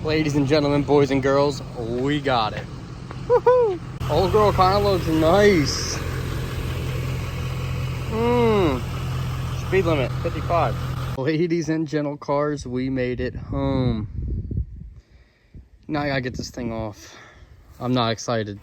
Ladies and gentlemen, boys and girls, we got it. Woohoo! Old girl kind of looks nice. Speed limit, 55. Ladies and gentle cars, we made it home. Now I gotta get this thing off. I'm not excited.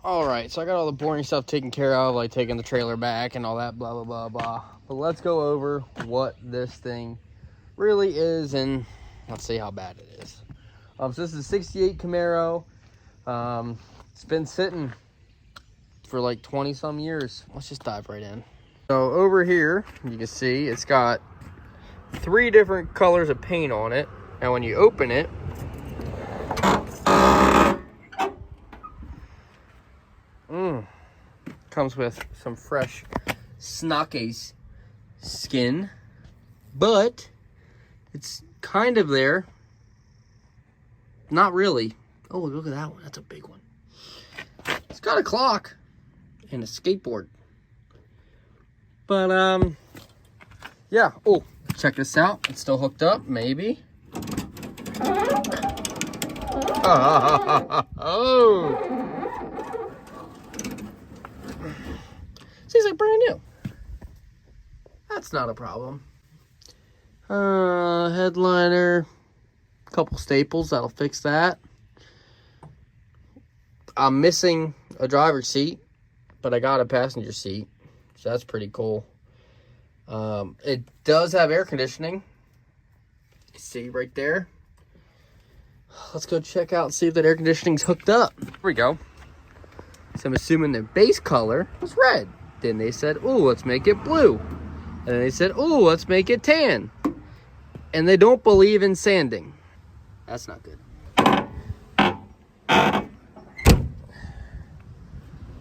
Alright, so I got all the boring stuff taken care of, like taking the trailer back and all that blah blah blah blah. But let's go over what this thing really is and let's see how bad it is. So this is a 68 Camaro. It's been sitting for like 20 some years. Let's just dive right in. So over here you can see it's got 3 different colors of paint on it. Now when you open it, comes with some fresh Snockies skin, but it's kind of there. Not really. Oh, look at that one. That's a big one. It's got a clock and a skateboard. But, yeah. Oh, check this out. It's still hooked up, maybe. Oh. Seems like brand new. That's not a problem. Headliner, couple staples, that'll fix that. I'm missing a driver's seat, but I got a passenger seat, so that's pretty cool. It does have air conditioning. You see right there. Let's go check out and see if that air conditioning's hooked up. Here we go. So I'm assuming the base color was red. Then they said, oh, let's make it blue. And then they said, oh, let's make it tan. And they don't believe in sanding. That's not good.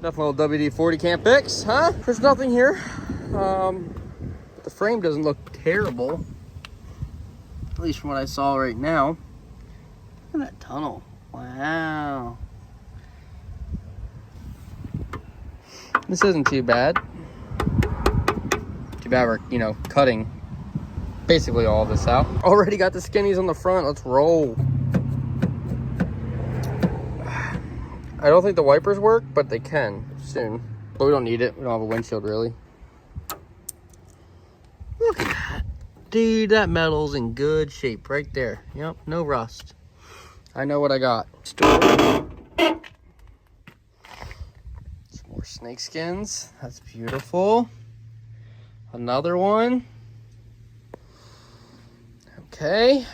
Nothing little WD-40 can't fix, huh? There's nothing here. But the frame doesn't look terrible. At least from what I saw right now. Look at that tunnel. Wow. This isn't too bad. Too bad we're, cutting basically all this out. Already got the skinnies on the front. Let's roll. I don't think the wipers work, but they can soon. But we don't need it. We don't have a windshield, really. Look at that. Dude, that metal's in good shape right there. Yep, no rust. I know what I got. More snake skins. That's beautiful. Another one. Okay.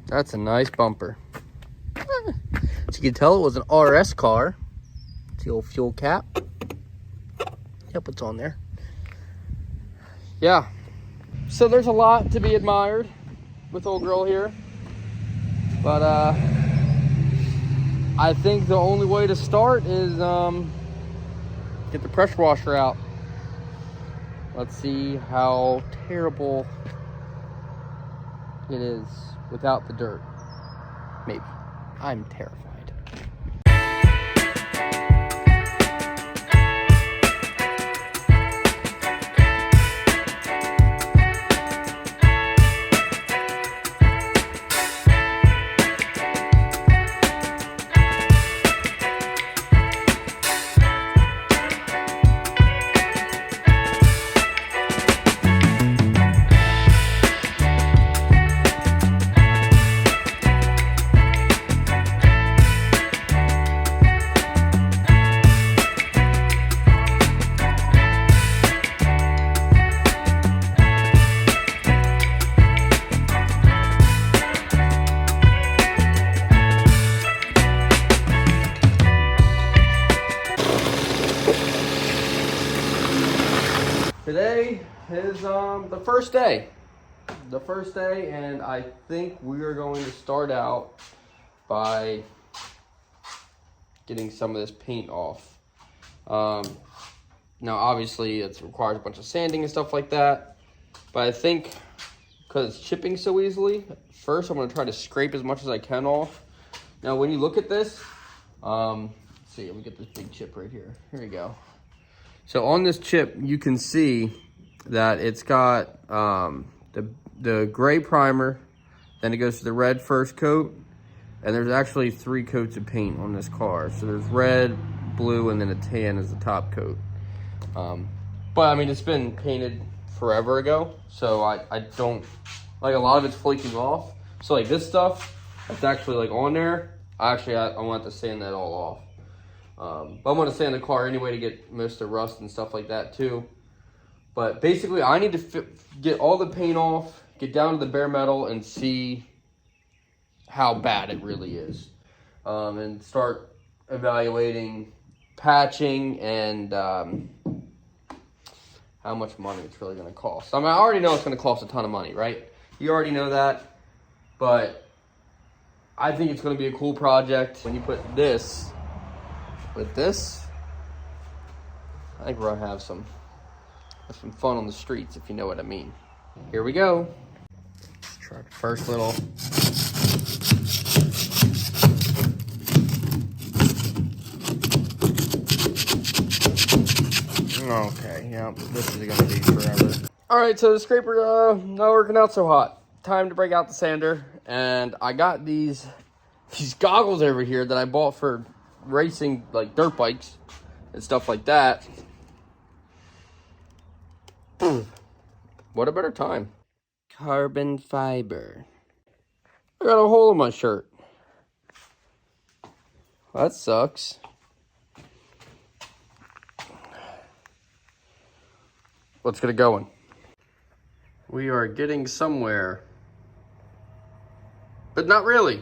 That's a nice bumper. So you can tell it was an RS car. It's the old fuel cap. Yep, it's on there. Yeah. So there's a lot to be admired with old girl here. But I think the only way to start is get the pressure washer out. Let's see how terrible it is without the dirt. Maybe. I'm terrified. is the first day. The first day, and I think we are going to start out by getting some of this paint off. Now, obviously, it requires a bunch of sanding and stuff like that, but I think because it's chipping so easily, first I'm going to try to scrape as much as I can off. Now, when you look at this, let's see, let me get this big chip right here. Here we go. So on this chip, you can see that it's got the gray primer, then it goes to the red first coat, and there's actually 3 coats of paint on this car. So there's red, blue, and then a tan as the top coat. But I mean, it's been painted forever ago, so I don't, like, a lot of it's flaking off. So like this stuff that's actually like on there, I want to sand that all off. But I'm gonna sand the car anyway to get most of the rust and stuff like that too. But basically I need to get all the paint off, get down to the bare metal and see how bad it really is. And start evaluating patching and how much money it's really gonna cost. I mean, I already know it's gonna cost a ton of money, right? You already know that, but I think it's gonna be a cool project. When you put this with this, I think we're gonna have some fun on the streets, if you know what I mean. Here we go. Let's try the first little. Okay, yeah, this is gonna be forever. All right, so the scraper not working out so hot. Time to break out the sander, and I got these goggles over here that I bought for racing, like dirt bikes and stuff like that. What a better time. Carbon fiber. I got a hole in my shirt. That sucks. Let's get it going. We are getting somewhere, but not really.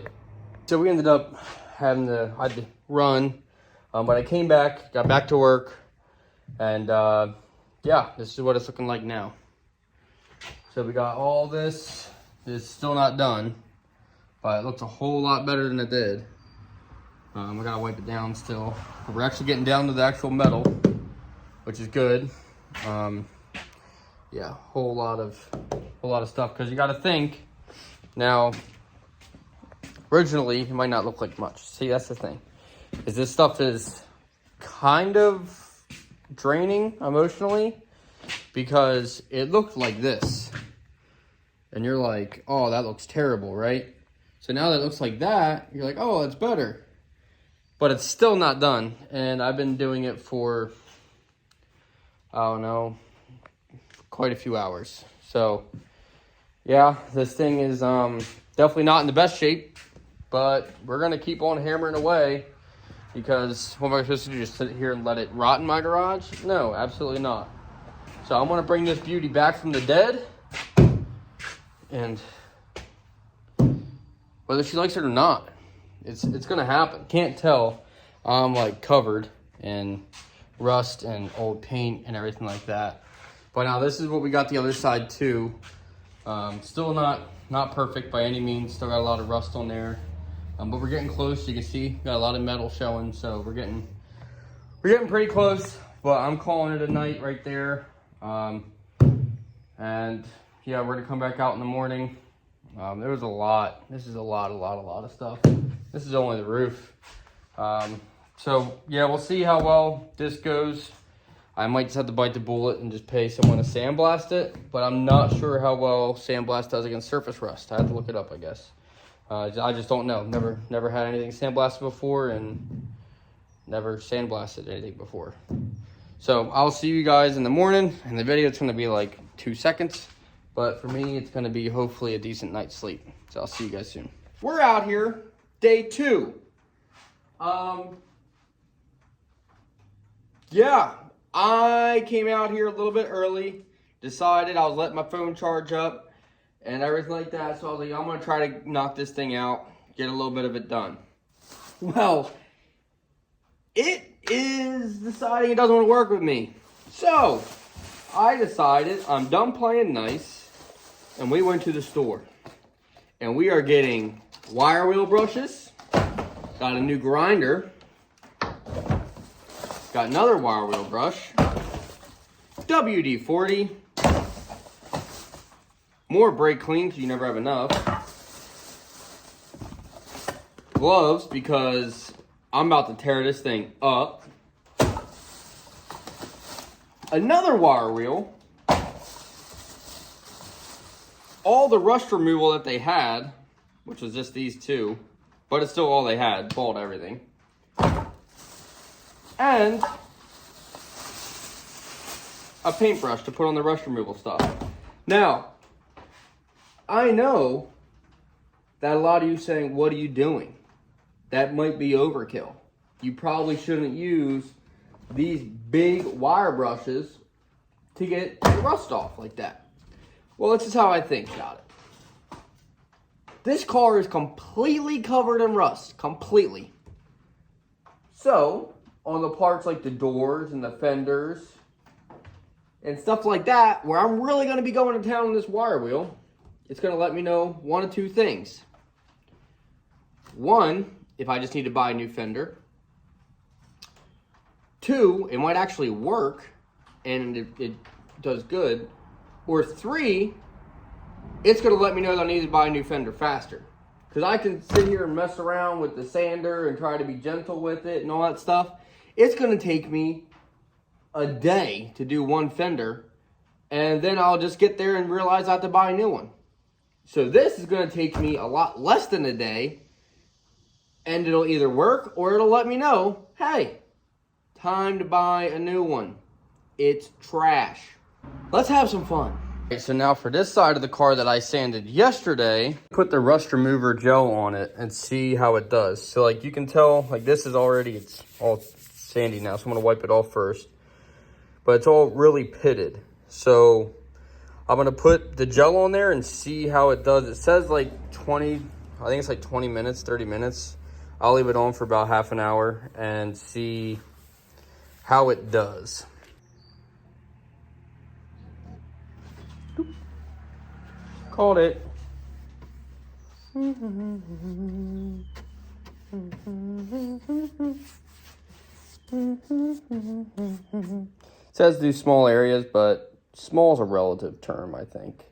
So we ended up I had to run, but I came back, got back to work, and yeah, this is what it's looking like now. So we got all this. It's still not done, but it looks a whole lot better than it did. I gotta wipe it down still. We're actually getting down to the actual metal, which is good. Yeah, whole lot of stuff, because you got to think now. Originally, it might not look like much. See, that's the thing, is this stuff is kind of draining emotionally, because it looked like this, and you're like, oh, that looks terrible, right? So now that it looks like that, you're like, oh, it's better, but it's still not done. And I've been doing it for, I don't know, quite a few hours. So yeah, this thing is definitely not in the best shape, but we're gonna keep on hammering away, because what am I supposed to do, just sit here and let it rot in my garage? No, absolutely not. So I'm gonna bring this beauty back from the dead, and whether she likes it or not, it's gonna happen. Can't tell I'm like covered in rust and old paint and everything like that. But now this is what we got the other side too. Still not perfect by any means. Still got a lot of rust on there. But we're getting close. You can see got a lot of metal showing, so we're getting pretty close. But I'm calling it a night right there. And yeah, we're gonna come back out in the morning. There was a lot. This is a lot of stuff. This is only the roof. So yeah, we'll see how well this goes. I might just have to bite the bullet and just pay someone to sandblast it, but I'm not sure how well sandblast does against surface rust. I have to look it up, I guess. I just don't know. Never had anything sandblasted before, and never sandblasted anything before. So I'll see you guys in the morning, and the video is going to be like 2 seconds, but for me, it's going to be hopefully a decent night's sleep. So I'll see you guys soon. We're out here, day 2. Yeah. I came out here a little bit early, decided I was letting my phone charge up and everything like that. So I was like, I'm going to try to knock this thing out, get a little bit of it done. Well, it is deciding it doesn't want to work with me. So I decided I'm done playing nice, and we went to the store. And we are getting wire wheel brushes, got a new grinder, got another wire wheel brush, WD-40, more brake clean because you never have enough, gloves because I'm about to tear this thing up, another wire wheel, all the rust removal that they had, which was just these two, but it's still all they had, bought everything, and a paintbrush to put on the rust removal stuff. Now, I know that a lot of you saying, what are you doing? That might be overkill. You probably shouldn't use these big wire brushes to get the rust off like that. Well, this is how I think about it. This car is completely covered in rust, completely. So, on the parts like the doors and the fenders and stuff like that, where I'm really going to be going to town on this wire wheel, it's going to let me know one of two things. One, if I just need to buy a new fender. Two, it might actually work and it does good. Or three, it's going to let me know that I need to buy a new fender faster. Because I can sit here and mess around with the sander and try to be gentle with it and all that stuff. It's going to take me a day to do one fender. And then I'll just get there and realize I have to buy a new one. So this is going to take me a lot less than a day. And it'll either work or it'll let me know, hey, time to buy a new one. It's trash. Let's have some fun. Okay, so now for this side of the car that I sanded yesterday, put the rust remover gel on it and see how it does. So like you can tell, like this is already, it's all sandy now, so I'm gonna wipe it off first. But it's all really pitted. So I'm gonna put the gel on there and see how it does. It says like 20, I think it's like 20 minutes, 30 minutes. I'll leave it on for about half an hour and see how it does. Called it. It says do small areas, but small is a relative term, I think.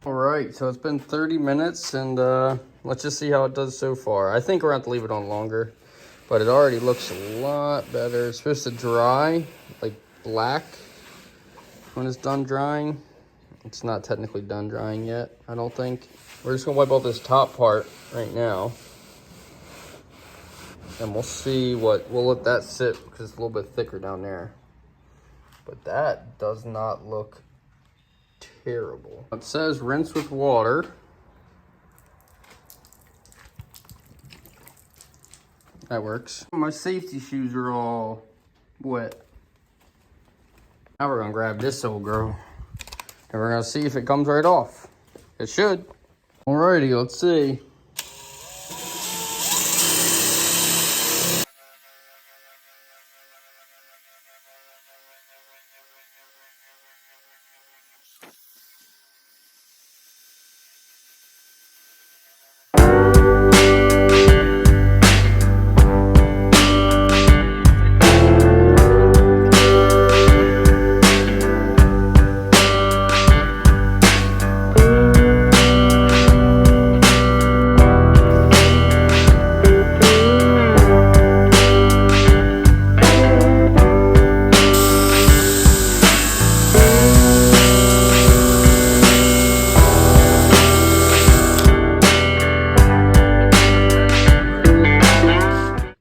All right, so it's been 30 minutes and let's just see how it does so far. I think we're going to have to leave it on longer, but it already looks a lot better. It's supposed to dry like black when it's done drying. It's not technically done drying yet, I don't think. We're just going to wipe off this top part right now. And we'll see we'll let that sit because it's a little bit thicker down there. But that does not look terrible. It says rinse with water. That works. My safety shoes are all wet. Now we're gonna grab this old girl and we're gonna see if it comes right off. It should. Alrighty, let's see.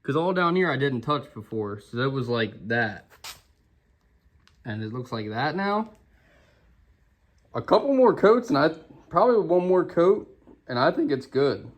Because all down here I didn't touch before, so that was like that. And it looks like that now. A couple more coats and probably one more coat and I think it's good.